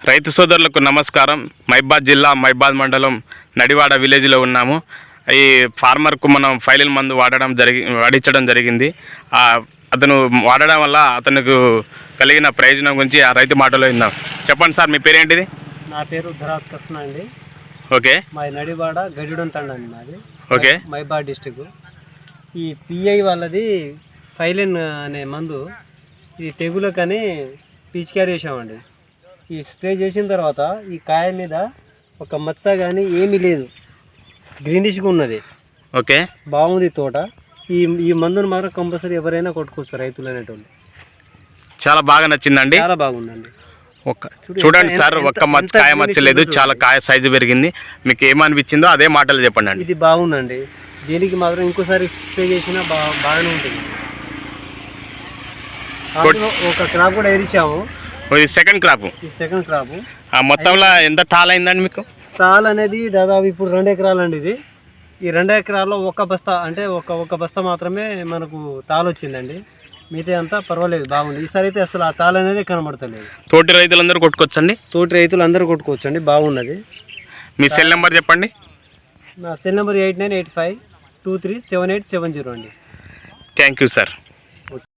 రైతు సోదరులకు నమస్కారం. మైబాద్ జిల్లా మైబాద్ మండలం నడివాడ విలేజ్లో ఉన్నాము. ఈ ఫార్మర్కు మనం ఫైలిన్ మందు వాడించడం జరిగింది. అతను వాడడం వల్ల అతనికి కలిగిన ప్రయోజనం గురించి ఆ రైతు మాటలో విందాం. చెప్పండి సార్, మీ పేరేంటిది? నా పేరు ధరాత్ కృష్ణ అండి. ఓకే. మా నడివాడ గడిడం తండ అండి మాది. ఓకే. మైబాద్ డిస్టిక్. ఈ పిఐ వాళ్ళది ఫైలిన్ అనే మందు ఈ తెగులకని పిచికారీ చేసామండి. ఈ స్ప్రే చేసిన తర్వాత ఈ కాయ మీద ఒక మచ్చ కానీ ఏమీ లేదు, గ్రీనిష్గా ఉన్నది. ఓకే, బాగుంది తోట. ఈ మందును మాత్రం కంపల్సరీ ఎవరైనా కొట్టుకోవచ్చు, రైతులు అనేటోళ్ళు. చాలా బాగా నచ్చిందండి. చాలా బాగుందండి. చూడండి సార్, కాయ మచ్చ లేదు, చాలా కాయ సైజు పెరిగింది. మీకు ఏమనిపించిందో అదే మాటలు చెప్పండి అండి. ఇది బాగుందండి. దీనికి మాత్రం ఇంకోసారి స్ప్రే చేసినా బాగానే ఉంటుంది. ఒక క్రాప్ కూడా ఎరిచాము. Second crop. ఈ సెకండ్ క్రాప్ మొత్తంలో ఎంత తాల్ అయిందండి మీకు? తాల్ అనేది దాదాపు ఇప్పుడు 2 ఎకరాలు అండి. ఇది ఈ 2 ఎకరాల్లో ఒక బస్తా, అంటే ఒక బస్తా మాత్రమే మనకు తాల్ వచ్చిందండి. మిగతా అంతా పర్వాలేదు, బాగుంది. ఈసారి అయితే అసలు ఆ తాల్ అనేది కనబడతలేదు. తోటి రైతులందరూ కొట్టుకోవచ్చండి? తోటి రైతులు అందరూ కొట్టుకోవచ్చండి, బాగున్నది. మీ సెల్ నెంబర్ చెప్పండి. నా సెల్ నెంబర్ 8985237870 అండి. Thank you sir.